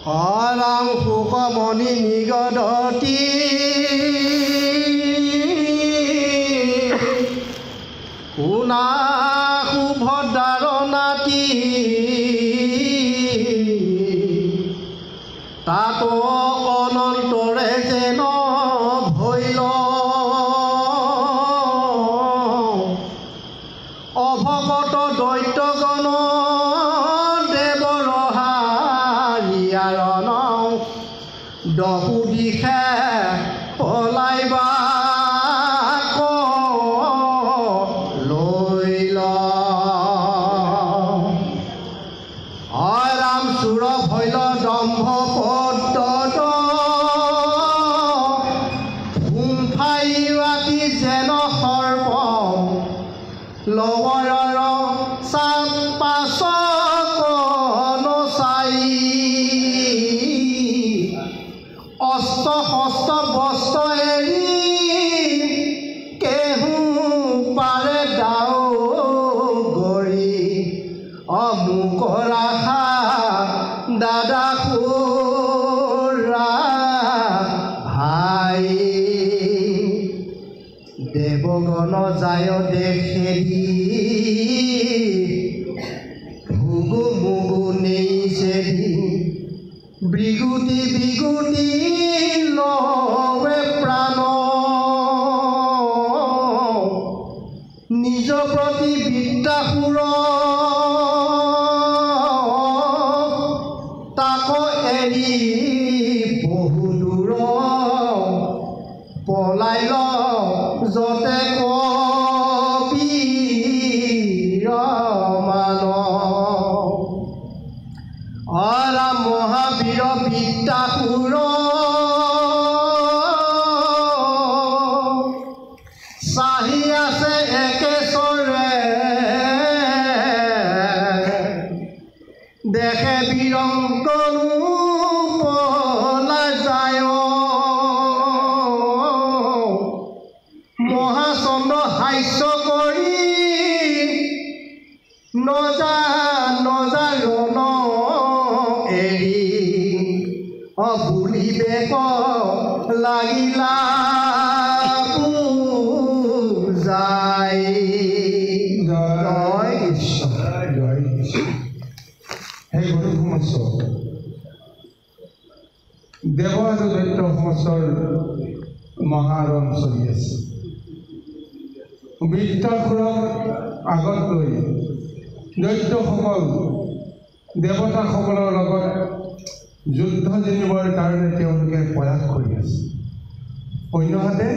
ৰাম সুকমণি নিগদতি শুনা সুভদ্ৰাৰ নাতি তাত অনন্তৰে যেন ভৈল অভগত দৈত্যগণ দেৱৰ হাৰিয়াৰণ দহু দিশে পলাইবা লৱৰৰ চাপ পাছক নচাই অস্ত্ৰ শস্ত্ৰ বস্ত্ৰ এৰি কেহু পাৰে দাও গৰি অমুকৰ আশা দাদা খুৰা ভাই দেৱগণ যায় দেখেদি ভুগু মুগু নেইছেদি বিগুটি বিগুটি লৱে প্ৰাণ নিজ প্ৰতি বিদ্যাসুৰ তাক এৰি বহু দূৰ পলাই যতে কপিৰমান ৰাম মহাবীৰ বিদ্যাসুৰ চাহি আছে একেশ্বৰে দেখে বিৰংকনো পলাই যায় মহাচন্দ্ৰ হাস্য কৰি নজা নজা ৰণ এৰি বুলিবে লাগিলা পূজাই জয় ঈশ্বৰ জয় ঈশ্বৰ। সেই গুৰু সমস্ত দেৱ আৰু দৈত্য সমস্তৰ মহাৰণ চলি আছে। বৃত্তাসুৰক আগত লৈ দৈত্যসকল দেৱতাসকলৰ লগত যুদ্ধ জিনিবৰ কাৰণে তেওঁলোকে প্ৰয়াস কৰি আছে। অন্যহাতে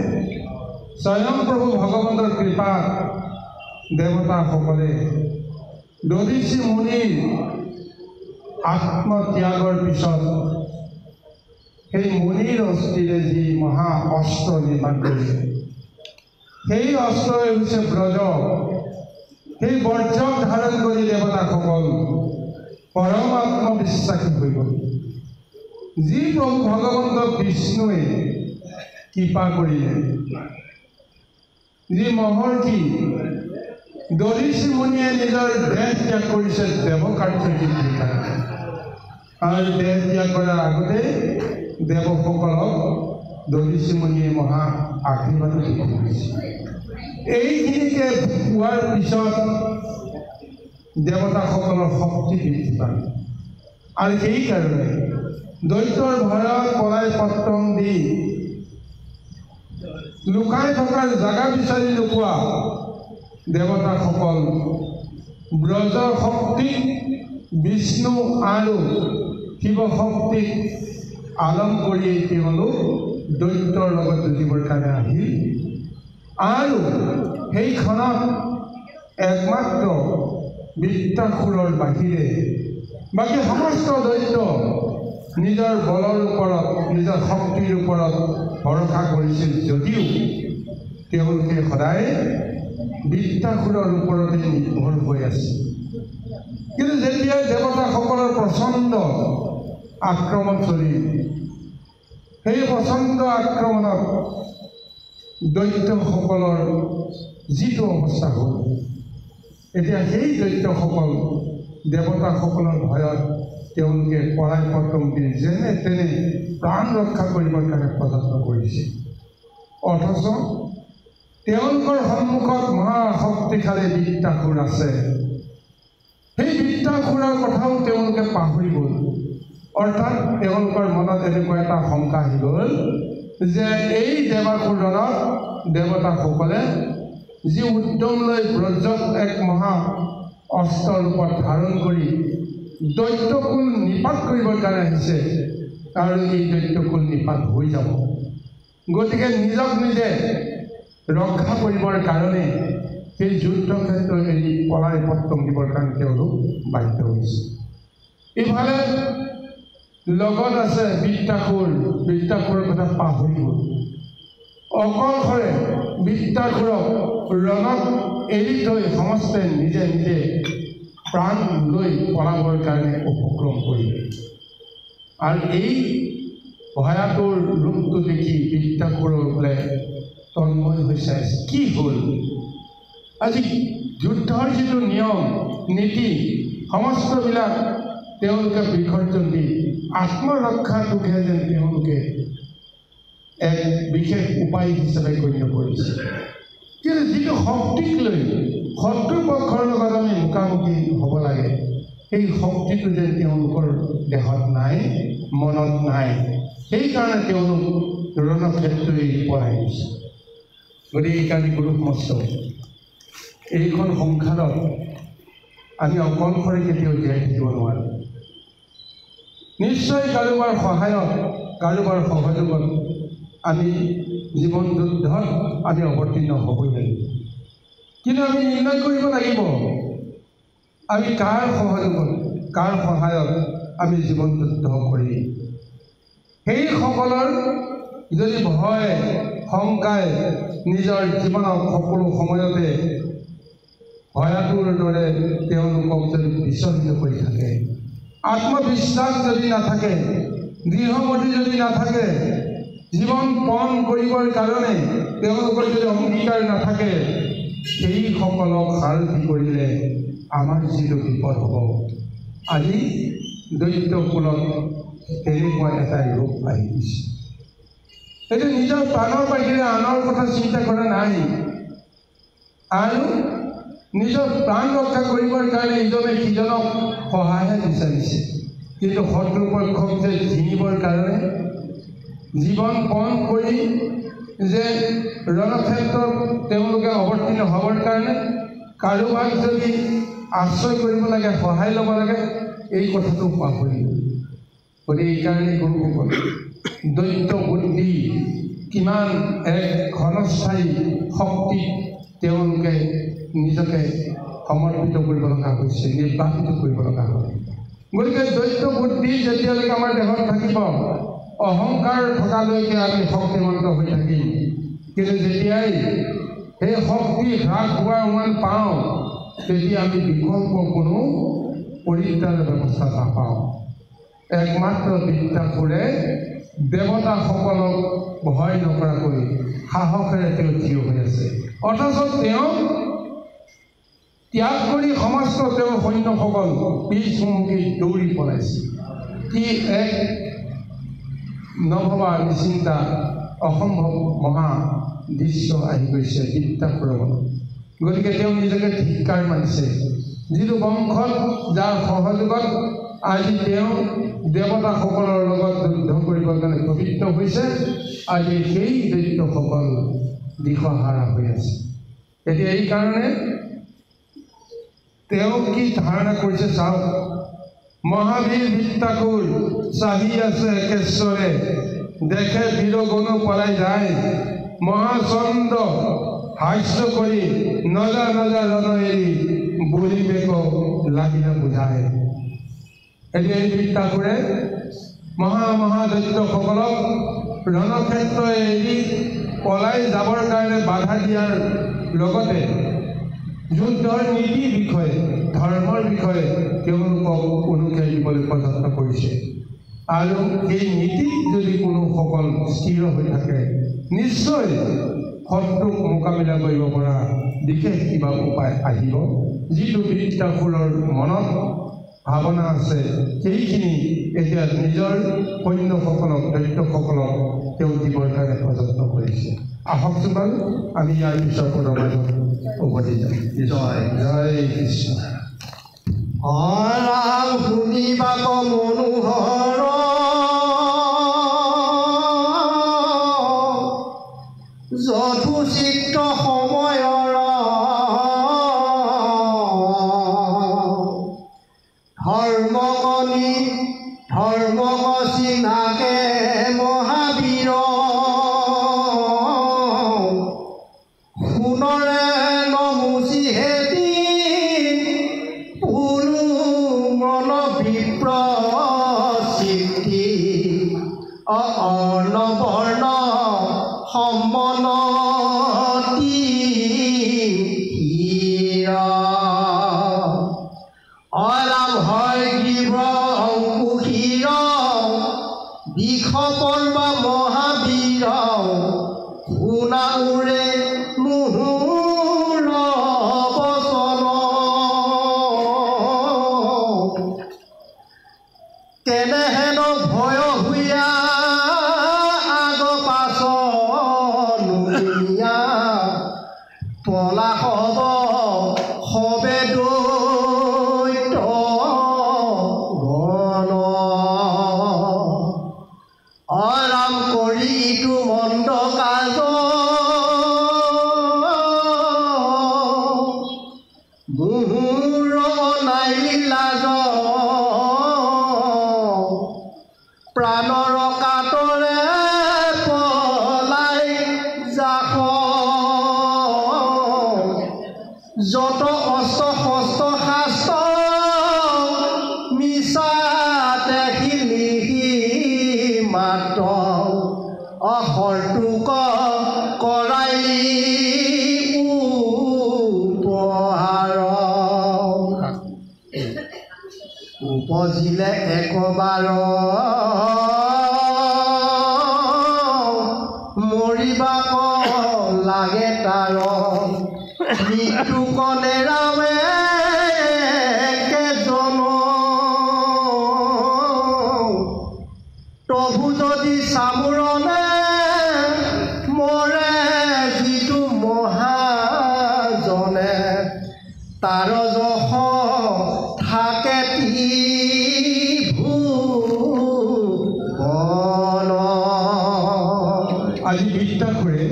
স্বয়ং প্ৰভু ভগৱন্তৰ কৃপাত দেৱতাসকলে দধিচি মুনিৰ আত্মত্যাগৰ পিছত সেই মুনিৰ অস্থিৰে যি মহা অস্ত্ৰ নিৰ্মাণ কৰিছে সেই অস্ত্ৰই হৈছে ব্ৰজ। সেই বৰ্জক ধাৰণ কৰি দেৱতাসকল পৰম আত্মবিশ্বাসী হৈ গ'ল। যি প্ৰভু ভগৱন্ত বিষ্ণুৱে কৃপা কৰিলে, যি মহৰ্ষি দধিচি মুনিয়ে নিজৰ দেহ ত্যাগ কৰিছে দেৱকাৰ্য সিদ্ধিৰ কাৰণে, আৰু দেহ ত্যাগ কৰাৰ আগতে দেৱসকলক দধিচি মুনিয়ে মহা আশীৰ্বাদ কৰিছে। এইখিনিকে পোৱাৰ পিছত দেৱতাসকলৰ শক্তি বৃদ্ধি পায়, আৰু সেইকাৰণে দৈত্যৰ ভয়ত পলাই পত্ৰং দি লুকাই থকাৰ জাগা বিচাৰি নোপোৱা দেৱতাসকল ব্ৰজৰ শক্তিক বিষ্ণু আৰু শিৱ শক্তিক আলম কৰি তেওঁলোক দৈত্যৰ লগত যুঁজিবৰ কাৰণে আহিল। আৰু সেইখনত একমাত্ৰ বৃত্তাসুৰৰ বাহিৰে বাকী সমস্ত দৈত্য নিজৰ বলৰ ওপৰত নিজৰ শক্তিৰ ওপৰত ভৰসা কৰিছিল যদিও তেওঁলোকে সদায় বৃত্তাসুৰৰ ওপৰতে নিৰ্ভৰ হৈ আছিল। কিন্তু যেতিয়া দেৱতাসকলৰ প্ৰচণ্ড আক্ৰমণ চলিল, সেই প্ৰচণ্ড আক্ৰমণত দৈত্যসকলৰ যিটো অৱস্থা হ'ল, এতিয়া সেই দৈত্যসকল দেৱতাসকলৰ ভয়ত তেওঁলোকে পৰাই পতংগী যেনে তেনে প্ৰাণ ৰক্ষা কৰিবৰ কাৰণে প্ৰযত্ন কৰিছে। অথচ তেওঁলোকৰ সন্মুখত মহাশক্তিশালী বৃত্তাসুৰ আছে। সেই বৃত্তাসুৰৰ কথাও তেওঁলোকে পাহৰি গ'ল। অৰ্থাৎ তেওঁলোকৰ মনত এনেকুৱা এটা শংকা আহি গ'ল যে এই দেৱাসুৰজনক দেৱতাসকলে যি উদ্যম লৈ ব্ৰজক এক মহা অস্ত্ৰ ৰূপত ধাৰণ কৰি দৈত্যকুল নিপাত কৰিবৰ কাৰণে আহিছে, আৰু এই দৈত্যকুল নিপাত হৈ যাব। গতিকে নিজক নিজে ৰক্ষা কৰিবৰ কাৰণে সেই যুদ্ধক্ষেত্ৰ এৰি পলাই পত্তং দিবৰ কাৰণে তেওঁলোক বাধ্য হৈছে। ইফালে লগত আছে বৃত্তাসুৰ, বৃত্তাসুৰৰ কথা পাহৰি গ'ল। অকলশৰে বৃত্তাসুৰক ৰণত এৰি থৈ সমস্তে নিজে নিজে প্ৰাণ লৈ পলাবৰ কাৰণে উপক্ৰম কৰিলে। আৰু এই ভয়াতুৰ ৰূপটো দেখি বৃত্তাসুৰৰ বোলে তন্ময় হৈছে, কি হ'ল? আজি যুদ্ধৰ যিটো নিয়ম নীতি সমস্তবিলাক তেওঁলোকে বিসৰ্জন দি আত্মৰক্ষাটোকহে যেন তেওঁলোকে এক বিশেষ উপায় হিচাপে গণ্য কৰিছে। কিন্তু যিটো শক্তিক লৈ শত্ৰুপক্ষৰ লগত আমি মুখামুখি হ'ব লাগে, সেই শক্তিটো যেন তেওঁলোকৰ দেহত নাই, মনত নাই। সেইকাৰণে তেওঁলোক ৰণক্ষেত্ৰ এৰি পলাই গৈছে। গতিকে এইকাৰণে গুৰু সমস্ত এইখন সংসাৰত আমি অকলশৰে কেতিয়াও জীয়াই থাকিব নোৱাৰোঁ। নিশ্চয় কাৰোবাৰ সহায়ত, কাৰোবাৰ সহযোগত আমি জীৱন যুদ্ধত আমি অৱতীৰ্ণ হ'বই লাগিব। কিন্তু আমি নিৰ্ণয় কৰিব লাগিব আমি কাৰ সহযোগত, কাৰ সহায়ত আমি জীৱন যুদ্ধ কৰিম। সেইসকলৰ যদি ভয় শংকাই নিজৰ জীৱনৰ সকলো সময়তে ভয়াতুৰ দৰে তেওঁলোকক যদি বিচলিত কৰি থাকে, আত্মবিশ্বাস যদি নাথাকে, দৃঢ়মতি যদি নাথাকে, জীৱন পণ কৰিবৰ কাৰণে তেওঁলোকৰ যদি অংগীকাৰ নাথাকে, সেইসকলক সাৰথি কৰিলে আমাৰ যিটো বিপদ হ'ব। আজি দৈত্যকুলত তেনেকুৱা এটাই ৰূপ আহি গৈছে। এইটো নিজৰ প্ৰাণৰ বাহিৰে আনৰ কথা চিন্তা কৰা নাই, আৰু নিজৰ প্ৰাণ ৰক্ষা কৰিবৰ কাৰণে ইজনে সিজনক সহায়হে বিচাৰিছে। কিন্তু শত্ৰুপক্ষক যে জিনিবৰ কাৰণে, জীৱন পণ কৰি যে ৰণক্ষেত্ৰত তেওঁলোকে অৱতীৰ্ণ হ'বৰ কাৰণে কাৰোবাক যদি আশ্ৰয় কৰিব লাগে, সহায় ল'ব লাগে, এই কথাটো পাহৰি গ'ল। গতিকে এইকাৰণে গুৰুসকল দৈত্য বুদ্ধি কিমান এক ঘনস্থায়ী শক্তিত তেওঁলোকে নিজকে সমৰ্পিত কৰিব লগা হৈছে, নিৰ্বাচিত কৰিব লগা হয়। গতিকে দৈত্য বুদ্ধি যেতিয়ালৈকে আমাৰ দেহত থাকিব, অহংকাৰ থকালৈকে আমি শক্তিমন্ত হৈ থাকিম। কিন্তু যেতিয়াই সেই শক্তি হ্ৰাস হোৱাৰ উমান পাওঁ, তেতিয়া আমি বিকল্প কোনো পৰিত্ৰাণৰ ব্যৱস্থা নাপাওঁ। একমাত্ৰ বৃত্তাসুৰে দেৱতাসকলক ভয় নকৰাকৈ সাহসেৰে তেওঁ থিয় হৈ আছে। অথচ তেওঁ ত্যাগ কৰি সমস্ত তেওঁৰ সৈন্যসকল পিছহুমুকি দৌৰি পলাইছে। কি এক নভবা নিচিন্তা অসম্ভৱ মহা দৃশ্য আহি গৈছে বৃত্তাসুৰৰ মনত। গতিকে তেওঁ নিজকে ধিক্কাৰ মাৰিছে। যিটো বংশত, যাৰ সহযোগত আজি তেওঁ দেৱতাসকলৰ লগত যুদ্ধ কৰিবৰ কাৰণে পবিত্ৰ হৈছে, আজি সেই দৈত্যসকল দিশহাৰা হৈ আছে। এতিয়া এইকাৰণে তেওঁ কি ধাৰণা কৰিছে চাওক। মহাবীৰ বৃত্তাসুৰ চাহি আছে একেশ্বৰে, দেখে বীৰগণু পলাই যায়, মহাচন্দ্ৰ হাস্য কৰি নজা নজা জন এৰি বলিবেক লাগিলে বুজায়। এতিয়া এই বৃত্তাসুৰে মহাদৈত্যসকলক ৰণক্ষেত্ৰ এৰি পলাই যাবৰ কাৰণে বাধা দিয়াৰ লগতে যুদ্ধৰ নীতিৰ বিষয়ে, ধৰ্মৰ বিষয়ে তেওঁলোকক অনুজ্ঞা দিবলৈ প্ৰযত্ন কৰিছে। আৰু এই নীতিত যদি কোনোসকল স্থিৰ হৈ থাকে, নিশ্চয় শত্ৰুক মোকাবিলা কৰিব পৰা বিশেষ কিবা উপায় আহিব, যিটো বৃত্তাসুৰৰ মনত ভাৱনা আছে সেইখিনি এতিয়া নিজৰ সৈন্যসকলক দৈত্যসকলক তেওঁ দিবৰ কাৰণে প্ৰযত্ন কৰিছে। আহকচোন বাৰু আমি ইয়াৰ পিছৰ পদৰ মাজত উভতি যাম। জয় জয় কৃষ্ণ। শুনিবাক মনোহৰ যথোচিত্ত সময়ৰ ধৰ্মকনি ধৰ্মকচি নাকে মহাবীৰ সোণৰে নমুচি হেতি পুৰু মন বিপ্ৰ সিদ্ধি অৰ্ণবৰ্ণ সম্বনতি অলাম হয় গ্ৰীভ কুশীৰ বিষপৰ্ব মহাবীৰ শুনাউৰে মুহুৰ বচন কেনেহেন ভয় হুয়া আগ পাছ নুলিয়া পলা হব হবে দৈত্য গণ অৰাম কৰি ইটো মন্দ কাজ মুহুৰ নাই লাজ প্ৰাণৰ কাতৰে পলাই যাখ যত অস্ত্ৰ শস্ত্ৰ শাস্ত্ৰ মিছাতে শিলিহি মাত্ৰ অহৰ্তুক কৰাই উপহাৰ উপজিলে একবাৰ মৰিবাক লাগে তাৰ মৃত্যু কনেৰাৱে কেজন প্ৰভু যদি চামোৰণে মৰে যিটো মহাজনে তাৰ যশ থাকে আজি বিশ্বাসৰে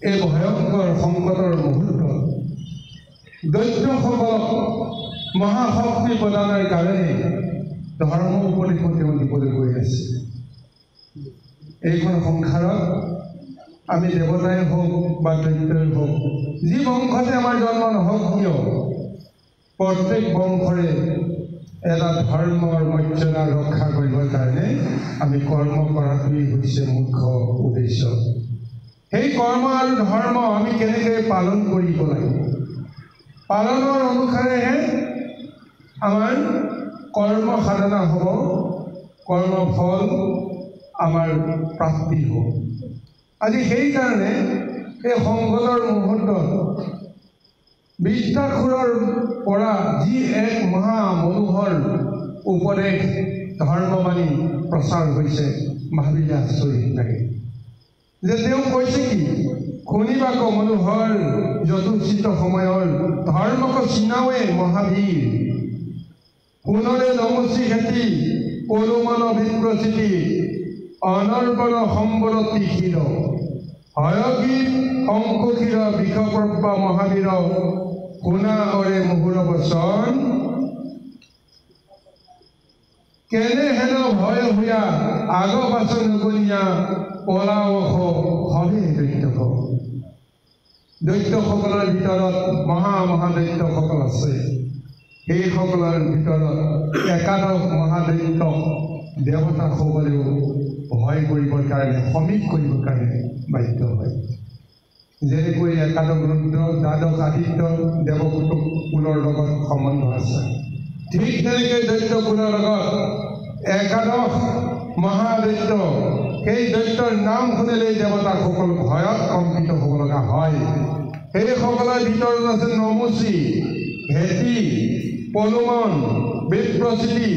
এই ভয়ংকৰ সংকটৰ মুহূৰ্তত দৈত্যসকলক মহাশক্তি প্ৰদানৰ কাৰণে ধৰ্ম উপদেশ তেওঁ দিবলৈ গৈ আছে। এইখন সংসাৰত আমি দেৱতাই হওক বা দৈত্যই হওক যি বংশতে আমাৰ জন্ম নহওক কিয় প্ৰত্যেক বংশৰে এটা ধৰ্মৰ মৰ্যাদা ৰক্ষা কৰিবৰ কাৰণে আমি কৰ্ম কৰাটোৱেই হৈছে মুখ্য উদ্দেশ্য। সেই কৰ্ম আৰু ধৰ্ম আমি কেনেকৈ পালন কৰিব লাগিব, পালনৰ অনুসাৰেহে আমাৰ কৰ্ম সাধনা হ'ব, কৰ্মফল আমাৰ প্ৰাপ্তি হ'ব। আজি সেইকাৰণে এই সংকটৰ মুহূৰ্তত বিশ্বাসুৰৰ পৰা যি এক মহা মনোহৰ উপদেশ ধৰ্মবাণী প্ৰচাৰ হৈছে ভাবিলে আচৰিত লাগে যে তেওঁ কৈছে কি শুনিবাক মনোহৰ যথোচিত সময়ৰ ধৰ্মক চিনাৱে মহাবীৰ সোণৰে নমচি খেতি পৰুমন বিপ্ৰচিতি অনৰ্বণ সম্বৰতি ক্ষীৰ হয়গীত শংকুক্ষীৰ বিষপ্ৰব্য মহাবীৰ শুনা অৰে মুহুৰ বচন কেনেহেন ভয় হুয়া আগ পাছ নগনীয়া পলাৱশ হৰে দৈত্যক। দৈত্যসকলৰ ভিতৰত মহাদৈত্যসকল আছে। সেইসকলৰ ভিতৰত একাদশ মহাদৈত্যক দেৱতাসকলেও ভয় কৰিবৰ কাৰণে সমীপ কৰিবৰ কাৰণে বাধ্য হয়। যেনেকৈ একাদশ ৰুদ্ৰ দ্বাদশ আদিত্য দেৱকুলৰ লগত সম্বন্ধ আছে, ঠিক তেনেকৈ দৈত্য কুলৰ লগত একাদশ মহাদৈত্য, সেই দৈত্যৰ নাম শুনিলেই দেৱতাসকল ভয়ত কম্পিত হ'ব লগা হয়। সেইসকলৰ ভিতৰত আছে নমুচি, হেতি, পলুমন, বিপ্ৰচিতি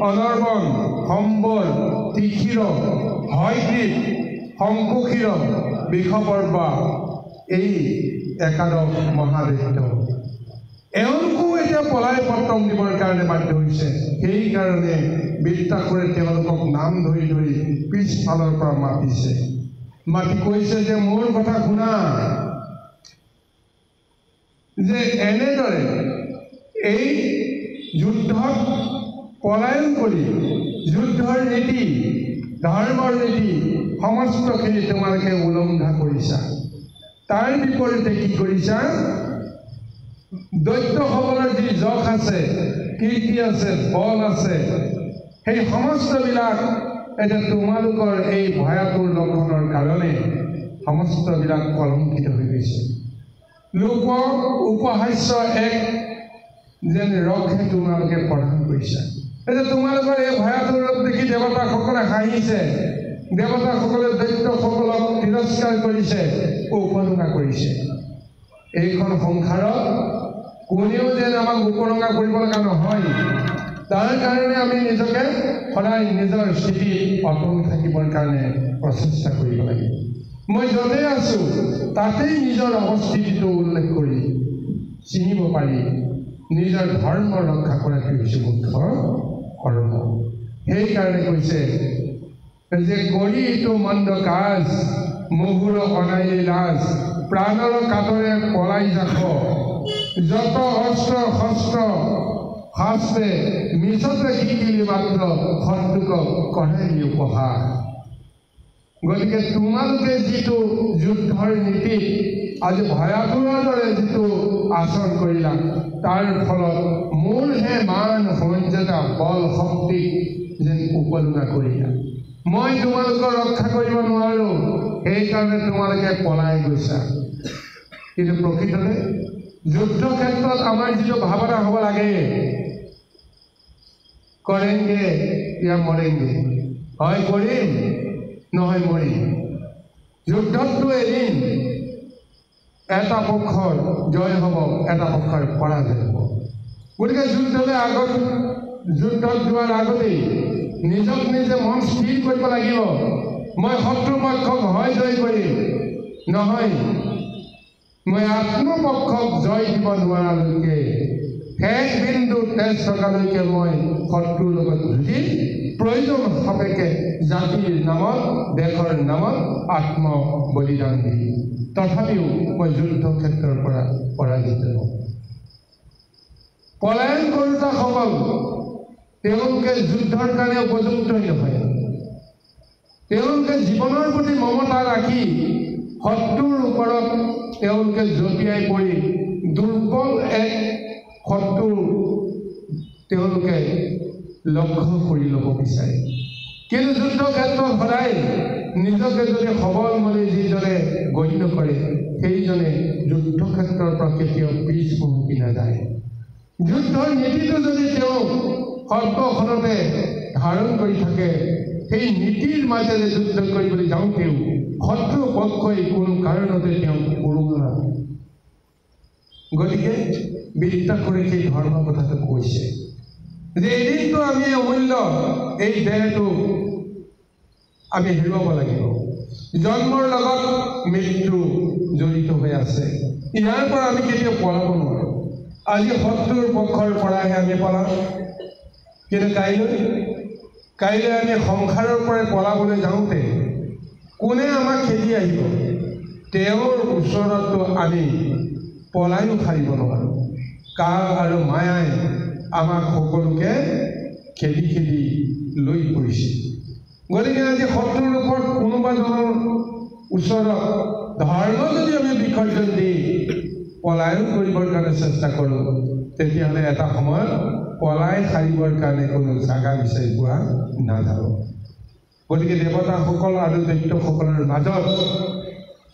অনৰ্বন সম্বৰ তিখিৰ হয়গ্ৰীৱ শংকুক্ষীৰ বিষপৰ্বা এই একাদশ মহাদৈত্য এওঁলোকো এতিয়া পলাই পত্ৰম দিবৰ কাৰণে বাধ্য হৈছে। সেইকাৰণে বৃত্তাসুৰে তেওঁলোকক নাম ধৰি ধৰি পিছফালৰ পৰা মাতিছে, মাতি কৈছে যে মোৰ কথা শুনা, যে এনেদৰে এই যুদ্ধত পলায়ন কৰি যুদ্ধৰ নীতি ধৰ্মৰ নীতি সমস্তখিনি তোমালোকে উলংঘা কৰিছা। তাৰ বিপৰীতে কি কৰিছা? দৈত্যসকলৰ যি যশ আছে, কীৰ্তি আছে, বল আছে, সেই সমস্তবিলাক এতিয়া তোমালোকৰ এই ভয়াতুৰ লক্ষণৰ কাৰণে সমস্তবিলাক কলংকিত হৈ গৈছে। লোক উপহাস্য এক যেন ৰসহে তোমালোকে প্ৰদান কৰিছা। এতিয়া তোমালোকৰ এই ভয়াতুৰ ৰূপ দেখি দেৱতাসকলে হাঁহিছে, দেৱতাসকলে দৈত্যসকলক তিৰস্কাৰ কৰিছে, উপলুঙা কৰিছে। এইখন সংসাৰত কোনেও যেন আমাক উপলুঙা কৰিব লগা নহয়, তাৰ কাৰণে আমি নিজকে সদায় নিজৰ স্থিতি অটল থাকিবৰ কাৰণে প্ৰচেষ্টা কৰিব লাগিব। মই য'তে আছোঁ তাতেই নিজৰ অৱস্থিতিটো উল্লেখ কৰি চিনিব পাৰি নিজৰ ধৰ্ম ৰক্ষা কৰাটো হৈছে মুখ্য কৰ্ম। সেইকাৰণে কৈছে যে কৰি এইটো মন্দ কাজ মহুৰ অনাইলি লাজ প্ৰাণৰ কাটৰে পলাই যাখ যত অস্ত্ৰ শস্ত্ৰ শাস্ত্ৰে মিছতে শিকিলি মাত্ৰ শত্ৰুক কৰাই উপহাৰ। গতিকে তোমালোকে যিটো যুদ্ধৰ নীতিত আজি ভয়াতুৰৰ দৰে যিটো আচৰণ কৰিলা, তাৰ ফলত মোৰহে মান মৰ্যাদা বল শক্তি যেন উপলুঙা কৰিলা। মই তোমালোকক ৰক্ষা কৰিব নোৱাৰোঁ, সেইকাৰণে তোমালোকে পলাই গৈছা। কিন্তু প্ৰকৃততে যুদ্ধ ক্ষেত্ৰত আমাৰ যিটো ভাৱনা হ'ব লাগে, কৰেংগে ইয়া মৰেংগে, হয় কৰিম নহয় মৰিম। যুদ্ধতটো এদিন এটা পক্ষৰ জয় হ'ব, এটা পক্ষৰ পৰাজয় হ'ব। গতিকে যুদ্ধত যোৱাৰ আগতেই নিজক নিজে মন স্থিৰ কৰিব লাগিব, মই শত্ৰু পক্ষক হয় জয় কৰিম, নহয় মই আত্মপক্ষক জয় দিব নোৱাৰালৈকে শেষ বিন্দু তেজ থকালৈকে মই শত্ৰুৰ লগত যুঁজি প্ৰয়োজন সাপেক্ষে জাতিৰ নামত দেশৰ নামত আত্ম বলিদান দি তথাপিও মই যুদ্ধ ক্ষেত্ৰৰ পৰা পৰাজিত হওঁ। পলায়ন কৰোঁতাসকল তেওঁলোকে যুদ্ধৰ কাৰণে উপযুক্তই নহয়। তেওঁলোকে জীৱনৰ প্ৰতি মমতা ৰাখি শত্ৰুৰ ওপৰত তেওঁলোকে জঁপিয়াই পৰি দুৰ্বল এক শত্ৰু তেওঁলোকে লক্ষ্য কৰি ল'ব বিচাৰে। কিন্তু যুদ্ধ ক্ষেত্ৰত সদায় নিজকে যদি সবল বুলি যিজনে গণ্য কৰে, সেইজনে যুদ্ধ ক্ষেত্ৰৰ পৰা কেতিয়াও পিছ হুমকি নাযায়। যুদ্ধৰ নীতিটো যদি তেওঁ সৰ্বখনতে ধাৰণ কৰি থাকে, সেই নীতিৰ মাজেৰে যুদ্ধ কৰিবলৈ যাওঁতেও শত্ৰু পক্ষই কোনো কাৰণতে তেওঁক উৰুঙা নাপায়। গতিকে বৃত্তাসুৰে সেই ধৰ্ম কথাটো কৈছে যে এদিনটো আমি অমূল্য এই দেহটো আমি হেৰুৱাব লাগিব। জন্মৰ লগত মৃত্যু জড়িত হৈ আছে, ইয়াৰ পৰা আমি কেতিয়াও পলাব নোৱাৰোঁ। আজি শত্ৰুৰ পক্ষৰ পৰাহে আমি পলাম, কিন্তু কাইলৈ আমি সংসাৰৰ পৰাই পলাবলৈ যাওঁতে কোনে আমাক খেদি আহিব, তেওঁৰ ওচৰতো আমি পলায়ো সাৰিব নোৱাৰোঁ। কাল আৰু মায়াই আমাক সকলোকে খেদি খেদি লৈ পৰিছে। গতিকে আজি শত্ৰুৰ ওপৰত কোনোবাজনৰ ওচৰত ধৰ্ম যদি আমি বিসৰ্জন দি পলায়ন কৰিবৰ কাৰণে চেষ্টা কৰোঁ, তেতিয়াহ'লে এটা সময়ত পলাই সাৰিবৰ কাৰণে কোনো জাগা বিচাৰি পোৱা নাযাব। গতিকে দেৱতাসকল আৰু দৈত্যসকলৰ মাজত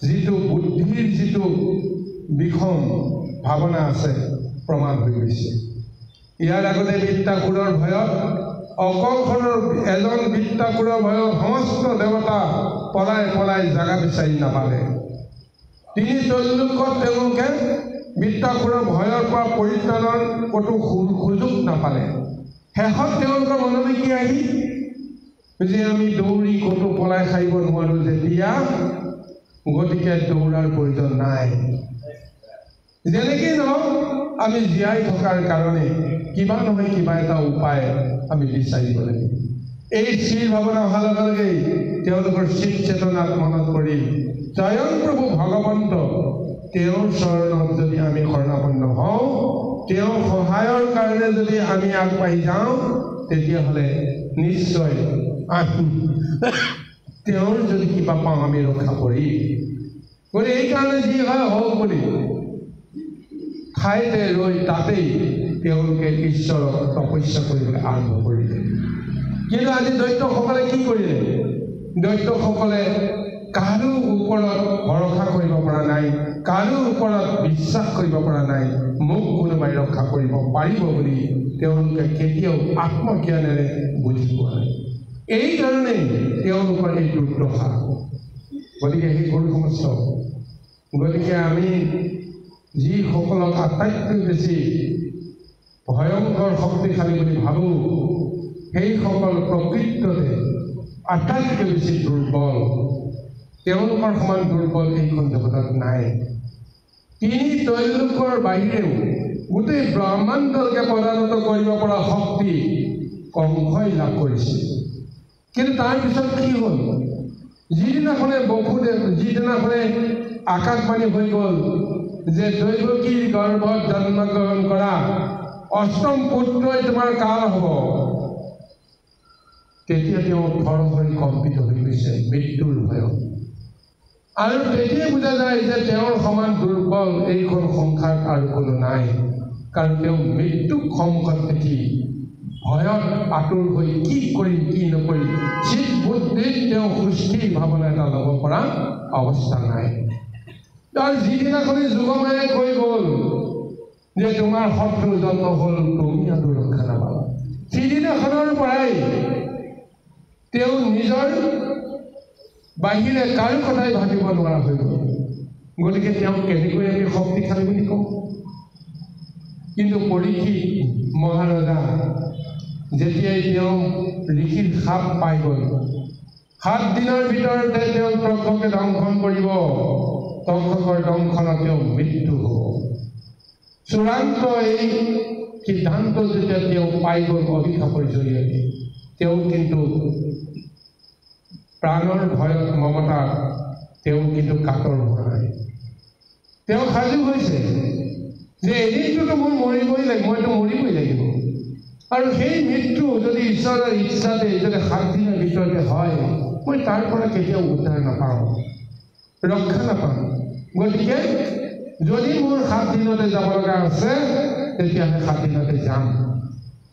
যিটো বুদ্ধিৰ যিটো বিষম ভাৱনা আছে প্ৰমাণ হৈ গৈছে। ইয়াৰ আগতে বৃত্তাসুৰৰ ভয়ত অকলখনৰ এজন বৃত্তাসুৰৰ ভয়ত সমস্ত দেৱতা পলাই পলাই জাগা বিচাৰি নাপালে। তিনি তল্লোকত তেওঁলোকে বৃত্তাসুৰৰ ভয়ৰ পৰা পৰিত্ৰাণৰ ক'তো সুযোগ নাপালে। শেষত তেওঁলোকৰ মনলৈ কি আহিল যে আমি দৌৰি ক'তো পলাই সাৰিব নোৱাৰোঁ যেতিয়া, গতিকে দৌৰাৰ প্ৰয়োজন নাই। যেনেকেই নহওক আমি জীয়াই থকাৰ কাৰণে কিবা নহয় কিবা এটা উপায় আমি বিচাৰিব লাগিব। এই স্থিৰ ভাৱনা অহাৰ লগে লগেই তেওঁলোকৰ চিত চেতনাত মনত পৰিল স্বয়ং প্ৰভু ভগৱন্ত তেওঁৰ চৰণত যদি আমি শৰণাপন্ন হওঁ, তেওঁৰ সহায়ৰ কাৰণে যদি আমি আগবাঢ়ি যাওঁ, তেতিয়াহ'লে নিশ্চয় তেওঁৰ যদি কিবা পাওঁ আমি ৰক্ষা কৰিম। গতিকে এইকাৰণে যি হয় হওক বুলি ঠাইতে ৰৈ তাতেই তেওঁলোকে ঈশ্বৰক তপস্যা কৰিবলৈ আৰম্ভ কৰিলে। কিন্তু আজি দৈত্যসকলে কি কৰিলে? দৈত্যসকলে কাৰো ওপৰত ভৰসা কৰিব পৰা নাই, কাৰো ওপৰত বিশ্বাস কৰিব পৰা নাই। মোক কোনোবাই ৰক্ষা কৰিব পাৰিব বুলি তেওঁলোকে কেতিয়াও আত্মজ্ঞানেৰে বুজি পোৱা নাই। এইকাৰণেই তেওঁলোকৰ এই দুৰ্দশা। গতিকে সেই গুৰু সমস্ত, গতিকে আমি যিসকলক আটাইতকৈ বেছি ভয়ংকৰ শক্তিশালী বুলি ভাবোঁ, সেইসকল প্ৰকৃততে আটাইতকৈ বেছি দুৰ্বল। তেওঁলোকৰ সমান দুৰ্বল এইখন জগতত নাই। তিনি তৈলোকৰ বাহিৰেও গোটেই ব্ৰহ্মাণ্ডকে পদানত কৰিব পৰা শক্তি কংসই লাভ কৰিছিল। কিন্তু তাৰপিছত কি হ'ল? যিদিনাখনে যিদিনাখনে আকাশবাণী হৈ গ'ল যে দৈৱকীৰ গৰ্ভত জন্মগ্ৰহণ কৰা অষ্টম পুত্ৰই তোমাৰ কাল হ'ব, তেতিয়া তেওঁ থৰ হৈ কম্পিত হৈ গৈছে মৃত্যুৰ ভয়ত। আৰু তেতিয়াই বুজা যায় যে তেওঁৰ সমান দুৰ্বল এইখন সংসাৰত আৰু কোনো নাই। কাৰণ তেওঁ মৃত্যুক সন্মুখত দেখি ভয়ত আঁতৰ হৈ কি কৰিম কি নকৰিম চিত বুদ্ধিত তেওঁ সুস্থিৰ ভাৱনা এটা ল'ব পৰা অৱস্থা নাই। তাৰ যিদিনাখনি যোগমায়ে কৈ গ'ল যে তোমাৰ শত্ৰু জন্ম হ'ল, তুমি আৰু ৰক্ষা নাপাবা, সিদিনাখনৰ পৰাই তেওঁ নিজৰ বাহিৰে কাৰো কথাই ভাবিব নোৱাৰা হৈ গ'ল। গতিকে তেওঁক কেনেকৈ আমি শক্তিশালী বুলি কওঁ? কিন্তু পৰীক্ষিত মহাৰজা যেতিয়াই তেওঁ ঋষিৰ সাপ পাই গ'ল, 7 দিনৰ ভিতৰতে তেওঁ তক্ষকে দংশন কৰিব, তক্ষকৰ দংশনত তেওঁ মৃত্যু হ'ব। চূড়ান্ত এই সিদ্ধান্ত যেতিয়া তেওঁ পাই গ'ল অভিশাপৰ জৰিয়তে, তেওঁ কিন্তু প্ৰাণৰ ভয়ত মমতা তেওঁ কিন্তু কাতৰ হোৱা নাই। তেওঁ সাজু হৈছে যে এদিনটোতো মোৰ মৰিবই লাগিব, মইতো মৰিবই লাগিব। আৰু সেই মৃত্যু যদি ঈশ্বৰৰ ইচ্ছাতে যদি 7 দিনৰ ভিতৰতে হয়, মই তাৰ পৰা কেতিয়াও উদ্ধাৰ নাপাওঁ, ৰক্ষা নাপাওঁ। গতিকে যদি মোৰ 7 দিনতে যাব লগা আছে, তেতিয়াহ'লে 7 দিনতে যাম।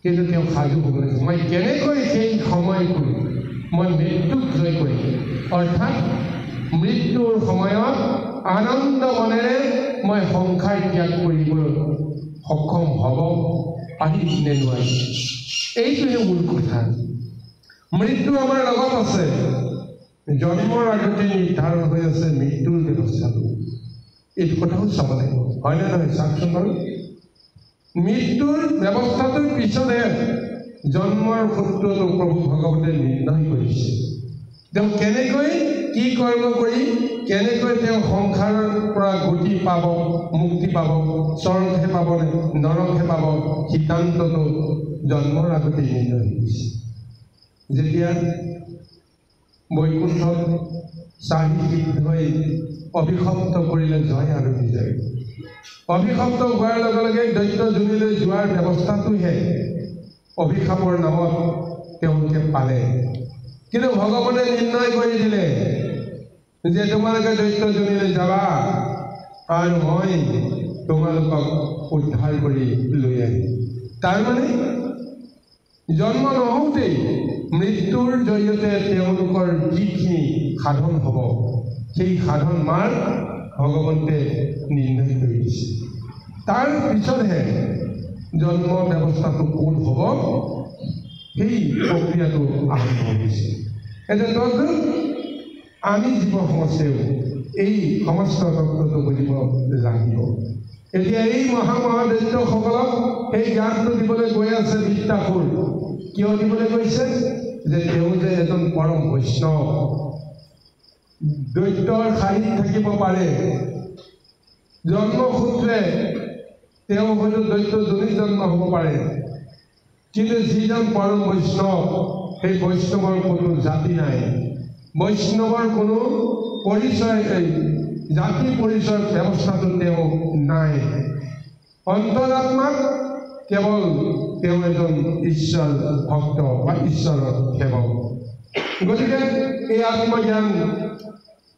কিন্তু তেওঁ সাজু হ'ব লাগিব, মই কেনেকৈ সেই সময়টো মই মৃত্যুক জয় কৰিম। অৰ্থাৎ মৃত্যুৰ সময়ত আনন্দ মনেৰে মই সংসাৰ ত্যাগ কৰিবলৈ সক্ষম হ'ব পাৰিম নে নোৱাৰিম, এইটোহে মূল কথা। মৃত্যু আমাৰ লগত আছে, জন্মৰ আগতে নিৰ্ধাৰণ হৈ আছে মৃত্যুৰ ব্যৱস্থাটো। এইটো কথাও চাব লাগিব, হয়নে নহয়? চাওকচোন বাৰু, মৃত্যুৰ ব্যৱস্থাটোৰ পিছতহে জন্মৰ সূত্ৰটো প্ৰভু ভগৱতে নিৰ্ণয় কৰিছে। তেওঁ কেনেকৈ কি কৰ্ম কৰি কেনেকৈ তেওঁ সংসাৰৰ পৰা গতি পাব, মুক্তি পাব, স্বৰ্গহে পাব নে নৰকহে পাব, সিদ্ধান্তটো জন্মৰ আগতে নিৰ্ণয় কৰিছে। যেতিয়া বৈকুণ্ঠত চাহিদ হৈ অভিশপ্ত কৰিলে জয় আৰু বিজয়, অভিশপ্ত হোৱাৰ লগে লগে দৈত্য জুনিলৈ যোৱাৰ ব্যৱস্থাটোহে অভিশাপৰ নামত তেওঁলোকে পালে। কিন্তু ভগৱানে নিৰ্ণয় কৰি দিলে যে তোমালোকে দৈত্য জুনিলৈ যাবা আৰু মই তোমালোকক উদ্ধাৰ কৰি লৈ আহিম। তাৰমানে জন্ম নহওঁতেই মৃত্যুৰ জৰিয়তে তেওঁলোকৰ যিখিনি সাধন হ'ব, সেই সাধন মাৰ্গ ভগৱন্তে নিৰ্ণয় কৰি দিছে। তাৰ পিছতহে জন্ম ব্যৱস্থাটো কোন হ'ব, সেই প্ৰক্ৰিয়াটো আৰম্ভ হৈছে। এতিয়া তদ্ৰূপ আমি জীৱ সমষ্টিও এই সমস্ত তত্ত্বটো বুজিব লাগিব। এতিয়া এই মহাদৈত্যসকলক সেই সেই জ্ঞানটো দিবলৈ গৈ আছে বৃত্তাসুৰ। কিয় দিবলৈ গৈছে? যে তেওঁ যে এজন পৰম বৈষ্ণৱ, দৈত্যৰ শাৰীত থাকিব পাৰে, জন্মসূত্ৰে তেওঁ হয়তো দৈত্যজনিত জন্ম হ'ব পাৰে, কিন্তু যিজন পৰম বৈষ্ণৱ, সেই বৈষ্ণৱৰ কোনো জাতি নাই, বৈষ্ণৱৰ কোনো পৰিচয় নাই, জাতি পৰিচয়ৰ ব্যৱস্থাটো তেওঁ নাই। অন্তৰাত্মাত কেৱল তেওঁ এজন ঈশ্বৰ ভক্ত বা ঈশ্বৰৰ সেৱক। গতিকে এই আত্মজ্ঞান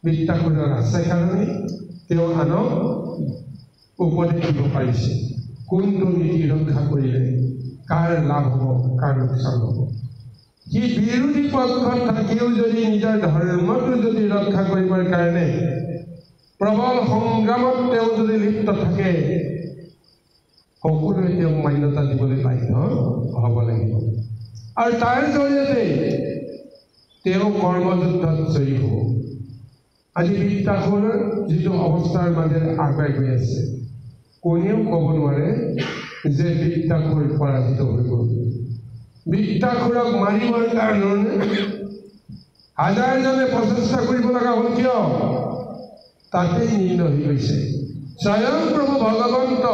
বৃত্তাসুৰৰ আছে কাৰণে তেওঁ আনক উপদেশ দিব পাৰিছে কোনটো নীতি ৰক্ষা কৰিলে কাৰ লাভ হ'ব, কাৰ লোকচান হ'ব। সি বিৰোধী পক্ষত থাকিও যদি নিজৰ ধৰ্মটো যদি ৰক্ষা কৰিবৰ কাৰণে প্ৰবল সংগ্ৰামত তেওঁ যদি লিপ্ত থাকে, সকলোৱে তেওঁক মান্যতা দিবলৈ বাধ্য হ'ব লাগিব। আৰু তাৰ জৰিয়তে তেওঁ কৰ্মযুদ্ধত জয়ী হ'ব। আজি বৃত্তাসুৰৰ যিটো অৱস্থাৰ মাজেৰে আগুৱাই গৈ আছে, কোনেও ক'ব নোৱাৰে যে বৃত্তাসুৰ পৰাজিত হৈ গ'ল। বৃত্তাসুৰক মাৰিবৰ কাৰণে হাজাৰজনে প্ৰচেষ্টা কৰিব লগা হ'ল। কিয়? তাতেই নিৰ্ণয় হৈ গৈছে স্বয়ং প্ৰভু ভগৱন্ত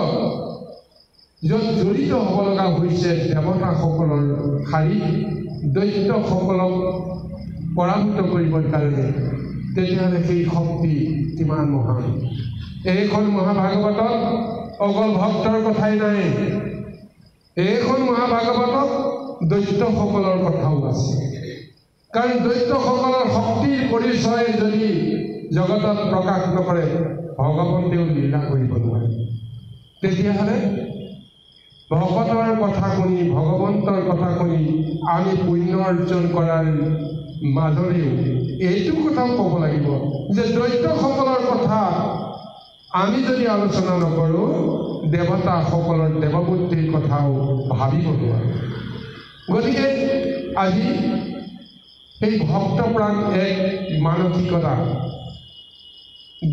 য'ত জড়িত হ'ব লগা হৈছে দেৱতাসকলৰ শাৰীত দৈত্যসকলক পৰাভূত কৰিবৰ কাৰণে, তেতিয়াহ'লে সেই শক্তি কিমান মহান। এইখন মহাভাগৱতত অকল ভক্তৰ কথাই নাই, এইখন মহাভাগৱতত দৈত্যসকলৰ কথাও আছে। কাৰণ দৈত্যসকলৰ শক্তিৰ পৰিচয় যদি জগতত প্ৰকাশ নকৰে, ভগৱন্তেও লীলা কৰিব নোৱাৰে। তেতিয়াহ'লে ভগৱতৰ কথা শুনি, ভগৱন্তৰ কথা শুনি আমি পুণ্য অৰ্জন কৰাৰ মাজৰেও এইটো কথাও ক'ব লাগিব যে দৈত্যসকলৰ কথা আমি যদি আলোচনা নকৰোঁ, দেৱতাসকলৰ দেৱবুদ্ধিৰ কথাও ভাবিব নোৱাৰোঁ। গতিকে আজি সেই ভক্তপ্ৰাণ এক মানসিকতা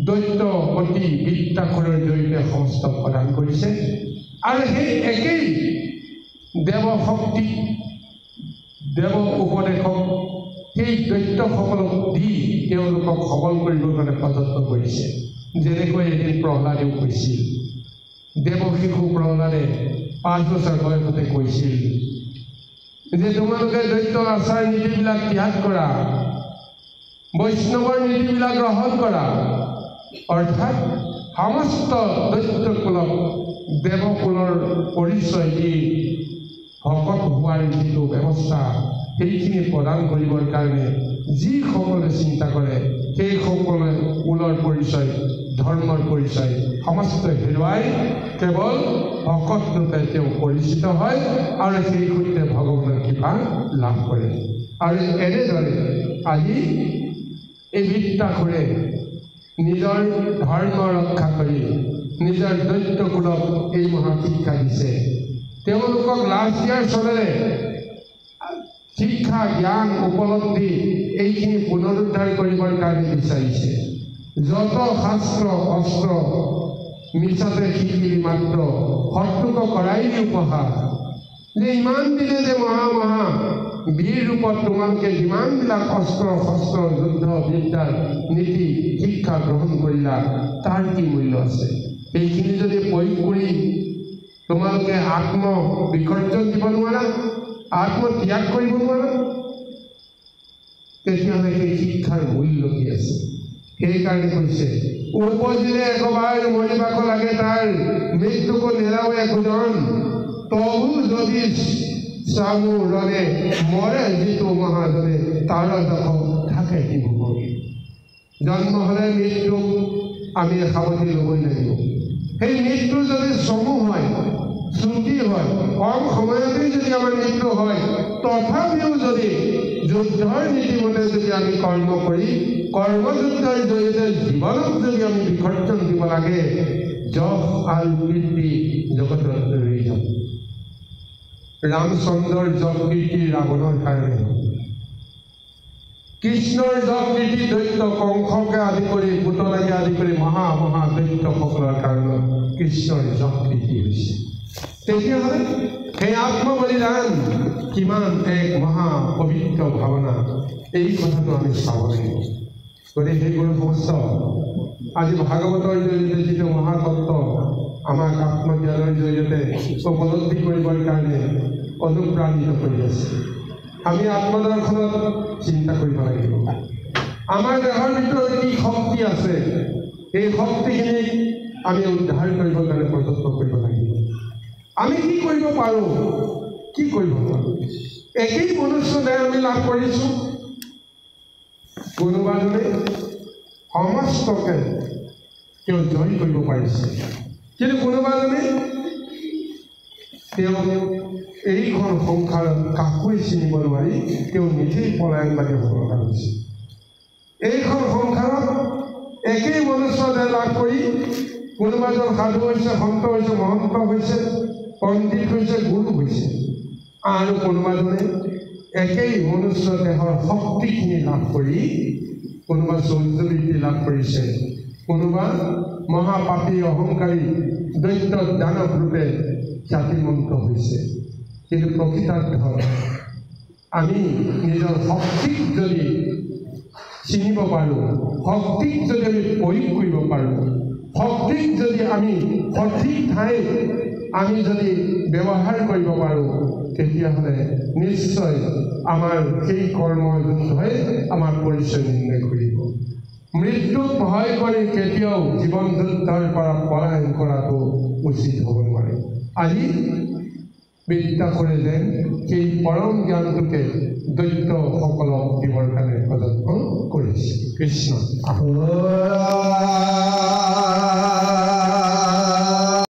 দৈত্যপতি বৃত্তাসুৰৰ জৰিয়তে সমস্ত প্ৰদান কৰিছে। আৰু সেই একেই দেৱশক্তি, দেৱ উপদেশক সেই দৈত্যসকলক দি তেওঁলোকক সবল কৰিবৰ কাৰণে প্ৰযত্ন কৰিছে। যেনেকৈ এদিন প্ৰহ্লাদেও কৈছিল, দেৱশিশু প্ৰহ্লাদে 5 বছৰ বয়সতে কৈছিল যে তোমালোকে দৈত্যৰ আচাৰ নীতিবিলাক ত্যাগ কৰা, বৈষ্ণৱৰ নীতিবিলাক গ্ৰহণ কৰা। অৰ্থাৎ সমস্ত দৈত্যকুলক দেৱকুলৰ পৰিচয় দি ভকত হোৱাৰ যিটো ব্যৱস্থা, সেইখিনি প্ৰদান কৰিবৰ কাৰণে যিসকলে চিন্তা কৰে, সেইসকলে কুলৰ পৰিচয়, ধৰ্মৰ পৰিচয় সমস্ত হেৰুৱাই কেৱল ভকত ৰূপে তেওঁ পৰিচিত হয় আৰু সেই সূত্ৰে ভগৱানৰ কৃপা লাভ কৰে। আৰু এনেদৰে আজি এই বৃত্তাসুৰে নিজৰ ধৰ্ম ৰক্ষা কৰি নিজৰ দৈত্যকুলক এই মহাশিক্ষা দিছে। তেওঁলোকক লাজ দিয়াৰ চলেৰে শিক্ষা, জ্ঞান, উপলব্ধি এইখিনি পুনৰুদ্ধাৰ কৰিবৰ কাৰণে বিচাৰিছে। যত শাস্ত্ৰ অস্ত্ৰ মিছাতে শিকিলি মাত্ৰ, শত্ৰুক কৰাইলি উপহাস। যে ইমান দিনে যে মহা মহা বীৰ ৰূপত তোমালোকে যিমানবিলাক অস্ত্ৰ শস্ত্ৰ যুদ্ধ বিদ্যাৰ নীতি শিক্ষা গ্ৰহণ কৰিলা, তাৰ কি মূল্য আছে? এইখিনি যদি প্ৰয়োগ কৰি তোমালোকে আত্ম বিসৰ্জন দিব নোৱাৰা, আত্মত্যাগ কৰিব নোৱাৰা, তেতিয়াহ'লে সেই শিক্ষাৰ মূল্য কি আছে? সেইকাৰণে কৈছে, উপজিলে একবাৰ মৰিবাক লাগে তাৰ, মৃত্যুকো নেৰাও একোজন। তবু যদি চামু ৰলে মৰে যিটো মহাজনে, তাৰ দখ থাকে কি হ'ব? জন্ম হ'লে মৃত্যুক আমি সাৱধি ল'বই লাগিব। সেই মৃত্যু যদি চমু হয়, ছুটি হয়, কম সময়তেই যদি আমাৰ মৃত্যু হয়, তথাপিও যদি যুদ্ধৰ নীতিমতে যদি আমি কৰ্ম কৰি কৰ্মযুদ্ধৰ জৰিয়তে জীৱনক যদি আমি বিসৰ্জন দিব লাগে, যশ আৰু কীৰ্তি জগতত ৰৈ যাম। ৰামচন্দ্ৰৰ যশ কীৰ্তি ৰাৱণৰ কাৰণে, কৃষ্ণৰ যশ কীৰ্তি দৈত্য কংসকে আদি কৰি পুতলাকে আদি কৰি মহা মহা দৈত্যসকলৰ কাৰণত কৃষ্ণৰ যশ কীৰ্তি হৈছে। তেতিয়াহ'লে সেই আত্মবলিদান কিমান এক মহা পবিত্ৰ ভাৱনা, এই কথাটো আমি চাব লাগিব। গতিকে সেই গুৰু সমস্ত আজি ভাগৱতৰ জৰিয়তে যিটো মহাতত্ত্ব আমাক আত্মজ্ঞানৰ জৰিয়তে উপলব্ধি কৰিবৰ কাৰণে অনুপ্ৰাণিত কৰি আছে, আমি আত্মদৰ্শনত চিন্তা কৰিব লাগিব। আমাৰ দেহৰ ভিতৰত কি শক্তি আছে, এই শক্তিখিনিক আমি উদ্ধাৰ কৰিবৰ কাৰণে প্ৰযত্ন কৰিব লাগিব। আমি কি কৰিব পাৰোঁ, কি কৰিব পাৰোঁ? একেই মনুষ্য দেহ আমি লাভ কৰিছোঁ। কোনোবাজনে সমস্তকে তেওঁ জয় কৰিব পাৰিছে, কিন্তু কোনোবাজনে তেওঁ এইখন সংসাৰত কাকোৱে চিনিব নোৱাৰি তেওঁ নিজেই পলায়নবাদী হ'ব লগা হৈছে। এইখন সংসাৰত একেই মনুষ্য দেহ লাভ কৰি কোনোবাজন সাধু হৈছে, সন্ত হৈছে, মহন্ত হৈছে, পণ্ডিত হৈছে, গুৰু হৈছে, আৰু কোনোবাজনে একেই মনুষ্য দেহৰ শক্তিখিনি লাভ কৰি কোনোবা চৌৰ্যবৃত্তি লাভ কৰিছে, কোনোবা মহাপাপী অহংকাৰী দৈত্য দানৱ ৰূপে খ্যাতিমন্ত হৈছে। কিন্তু প্ৰকৃতাৰ্থত আমি নিজৰ শক্তিক যদি চিনিব পাৰোঁ, শক্তিক যদি আমি প্ৰয়োগ কৰিব পাৰোঁ, শক্তিক যদি আমি সঠিক ঠাইত আমি যদি ব্যৱহাৰ কৰিব পাৰোঁ, তেতিয়াহ'লে নিশ্চয় আমাৰ সেই কৰ্মযুদ্ধই আমাৰ পৰিচয় নিৰ্ণয় কৰিব। মৃত্যুক ভয় কৰি কেতিয়াও জীৱন যুদ্ধৰ পৰা পলায়ন কৰাটো উচিত হ'ব নোৱাৰে। আজি বিদ্যাসুৰে যেন সেই পৰম জ্ঞানটোকে দৈত্যসকলক দিবৰ কাৰণে প্ৰযত্ন কৰিছে। কৃষ্ণ।